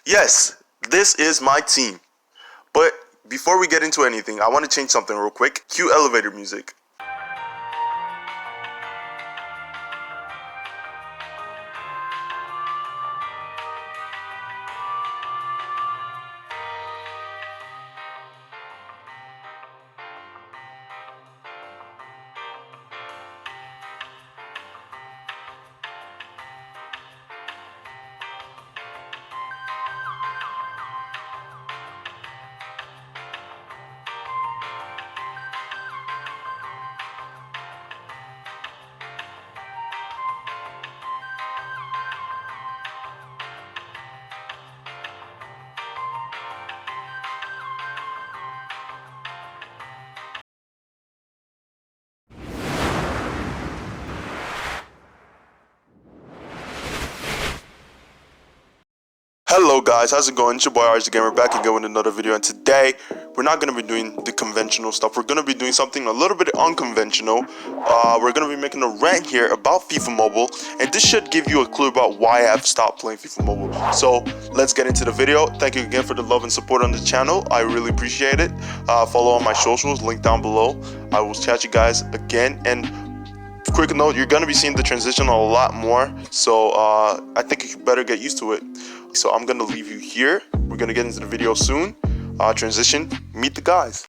Yes, this is my team. But before we get into anything, I want to change something real quick. Cue elevator music. Hello guys, how's it going? It's your boy RJ Gamer back again with another video, and today we're not going to be doing the conventional stuff. We're going to be doing something a little bit unconventional. We're going to be making a rant here about FIFA Mobile, and this should give you a clue about why I've stopped playing FIFA Mobile. So let's get into the video. Thank you again for the love and support on the channel. I really appreciate it. Follow on my socials, link down below. I will chat you guys again, and quick note, you're going to be seeing the transition a lot more, so I think you better get used to it. So I'm going to leave you here. We're going to get into the video soon. Transition, meet the guys.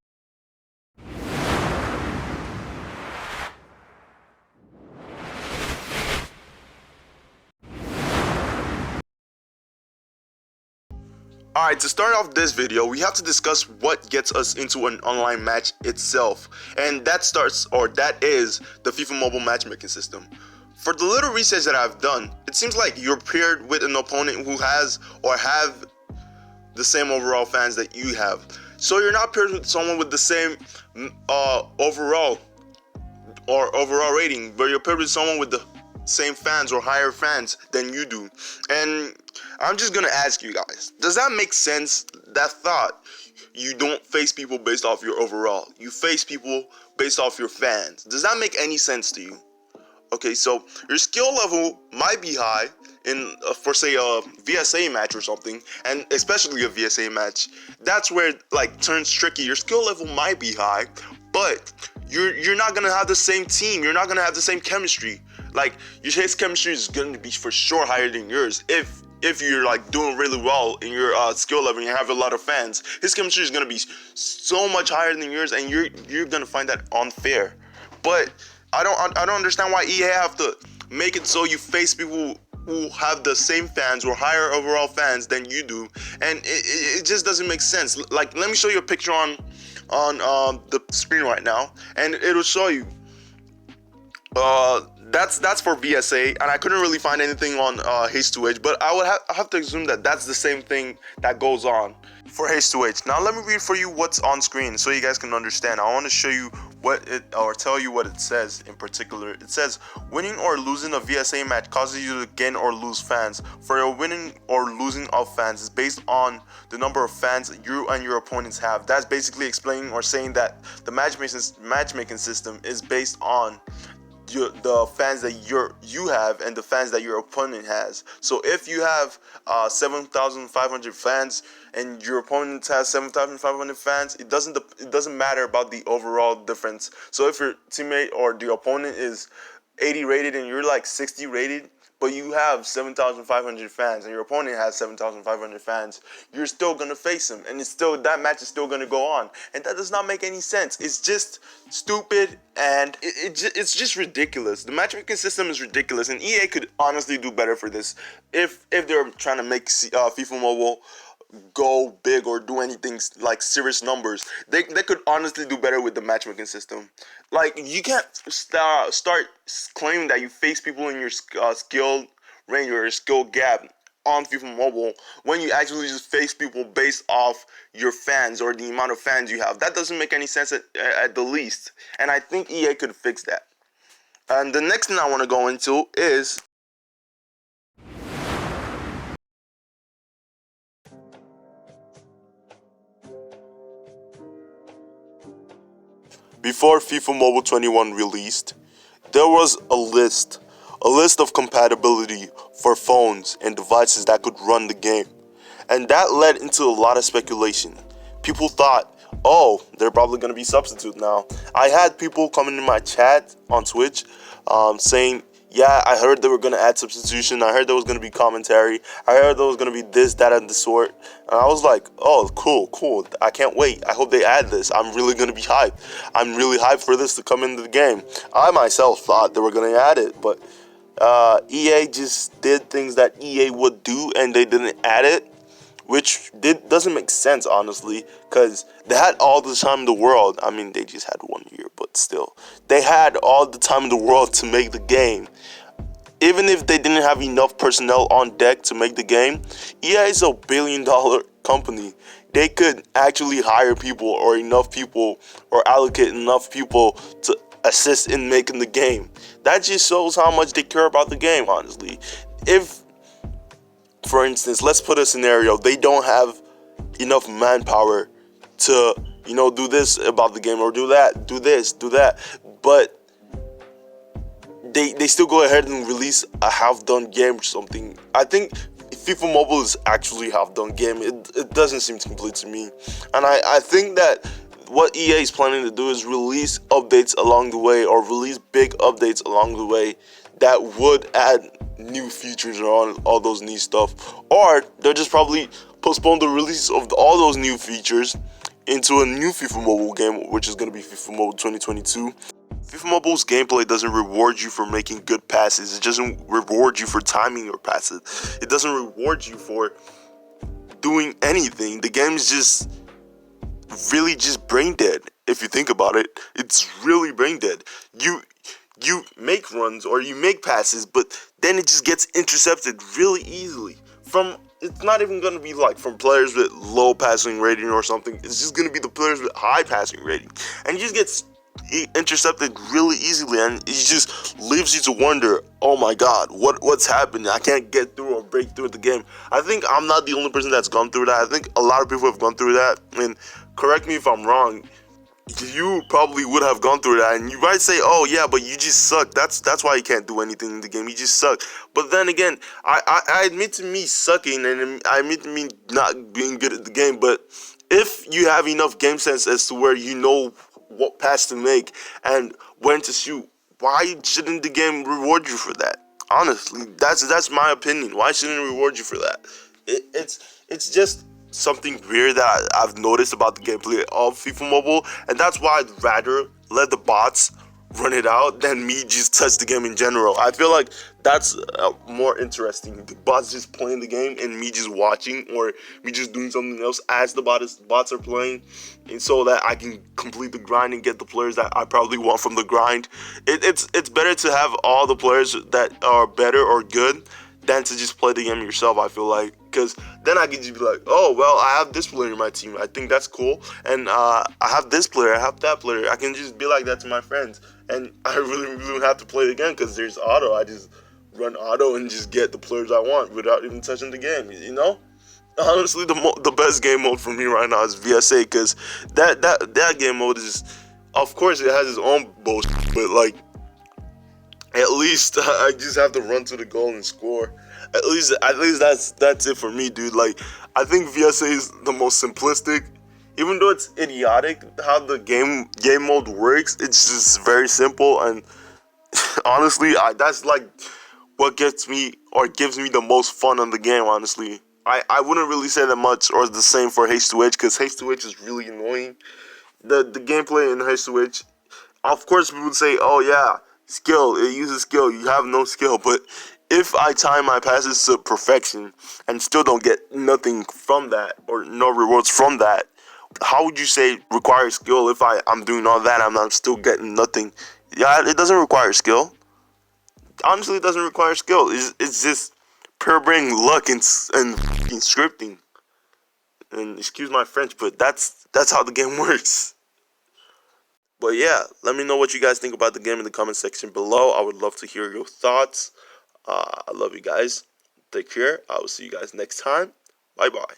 Alright, to start off this video, we have to discuss what gets us into an online match itself. And that is the FIFA Mobile matchmaking system. For the little research that I've done, it seems like you're paired with an opponent who has or have the same overall fans that you have. So you're not paired with someone with the same overall rating, but you're paired with someone with the same fans or higher fans than you do. And I'm just gonna ask you guys, does that make sense? That thought, you don't face people based off your overall, you face people based off your fans. Does that make any sense to you? Okay, so your skill level might be high in, for say, a VSA match or something, and especially a VSA match. That's where it like turns tricky. Your skill level might be high, but you're not gonna have the same team. You're not gonna have the same chemistry. Like his chemistry is gonna be for sure higher than yours. If you're like doing really well in your skill level and you have a lot of fans, his chemistry is gonna be so much higher than yours, and you're gonna find that unfair. But I don't understand why EA have to make it so you face people who have the same fans or higher overall fans than you do, and it just doesn't make sense. Like, let me show you a picture on the screen right now, and it'll show you. That's for VSA, and I couldn't really find anything on Haste to Age, but I have to assume that that's the same thing that goes on for Haste to Age. Now let me read for you what's on screen so you guys can understand. I want to show you tell you what it says in particular. It says, winning or losing a VSA match causes you to gain or lose fans. For your winning or losing of fans is based on the number of fans you and your opponents have. That's basically explaining or saying that the matchmaking system is based on the fans that you have and the fans that your opponent has. So if you have 7,500 fans and your opponent has 7,500 fans, it doesn't matter about the overall difference. So if your teammate or the opponent is 80 rated and you're like 60 rated, but you have 7,500 fans and your opponent has 7,500 fans, you're still gonna face him, and that match is still gonna go on, and that does not make any sense. It's just stupid, and it's just ridiculous. The matchmaking system is ridiculous, and EA could honestly do better for this if they're trying to make FIFA Mobile go big or do anything like serious numbers. They could honestly do better with the matchmaking system. Like, you can't start claiming that you face people in your skill range or your skill gap on FIFA Mobile when you actually just face people based off your fans or the amount of fans you have. That doesn't make any sense at the least, and I think EA could fix that. And the next thing I want to go into is before FIFA Mobile 21 released, there was a list of compatibility for phones and devices that could run the game. and that led into a lot of speculation. People thought, oh, they're probably going to be substitute now. I had people coming in my chat on Twitch saying, yeah, I heard they were going to add substitution. I heard there was going to be commentary. I heard there was going to be this, that, and the sort. And I was like, oh, cool. I can't wait. I hope they add this. I'm really going to be hyped. I'm really hyped for this to come into the game. I myself thought they were going to add it, but EA just did things that EA would do, and they didn't add it, which doesn't make sense, honestly, because they had all the time in the world. I mean, they just had 1 year, but still. They had all the time in the world to make the game. Even if they didn't have enough personnel on deck to make the game, EA is a billion-dollar company. They could actually hire people or enough people or allocate enough people to assist in making the game. That just shows how much they care about the game, honestly. If, for instance, let's put a scenario, they don't have enough manpower to, do this about the game or do that, do this, do that, but they still go ahead and release a half-done game or something. I think FIFA Mobile is actually a half-done game. It doesn't seem complete to me. And I think that what EA is planning to do is release updates along the way, or release big updates along the way that would add new features or all those new stuff. Or they'll just probably postpone the release of all those new features into a new FIFA Mobile game, which is going to be FIFA Mobile 2022. FIFA Mobile's gameplay doesn't reward you for making good passes. It doesn't reward you for timing your passes. It doesn't reward you for doing anything. The game is just really just brain dead. If you think about it, it's really brain dead. You make runs or you make passes, but then it just gets intercepted really easily. It's not even going to be like from players with low passing rating or something. It's just going to be the players with high passing rating, and it just gets intercepted really easily, and it just leaves you to wonder, oh my god, what's happening? I can't get through or break through the game. I think I'm not the only person that's gone through that. I think a lot of people have gone through that, and correct me if I'm wrong, you probably would have gone through that, and you might say, oh yeah, but you just suck. That's why you can't do anything in the game. You just suck. But then again, I admit to me sucking, and I admit to me not being good at the game, but if you have enough game sense as to where you know what pass to make and when to shoot, why shouldn't the game reward you for that? Honestly, that's my opinion. Why shouldn't it reward you for that? It's just something weird that I've noticed about the gameplay of FIFA Mobile, and that's why I'd rather let the bots run it out than me just touch the game in general. I feel like that's more interesting. The bots just playing the game and me just watching, or me just doing something else as the bots are playing, and so that I can complete the grind and get the players that I probably want from the grind. It's better to have all the players that are better or good than to just play the game yourself, I feel like. Because then I can just be like, oh, well, I have this player in my team. I think that's cool. And I have this player. I have that player. I can just be like that to my friends. And I really don't have to play the game because there's auto. I just run auto and just get the players I want without even touching the game, Honestly, the best game mode for me right now is VSA, because that game mode is, of course, it has its own bullshit, but like, at least I just have to run to the goal and score. At least that's it for me, dude. Like, I think VSA is the most simplistic. Even though it's idiotic how the game mode works, it's just very simple, and honestly, that's like what gets me or gives me the most fun on the game, honestly. I wouldn't really say that much or the same for H2H, because H2H is really annoying. The gameplay in H2H, of course, we would say, oh yeah, skill, it uses skill, you have no skill, but if I time my passes to perfection and still don't get nothing from that or no rewards from that, how would you say it requires skill if I'm doing all that and I'm still getting nothing? Yeah, it doesn't require skill. Honestly, it doesn't require skill. It's just pure brain luck and scripting. And excuse my French, but that's how the game works. But yeah, let me know what you guys think about the game in the comment section below. I would love to hear your thoughts. I love you guys. Take care. I will see you guys next time. Bye bye.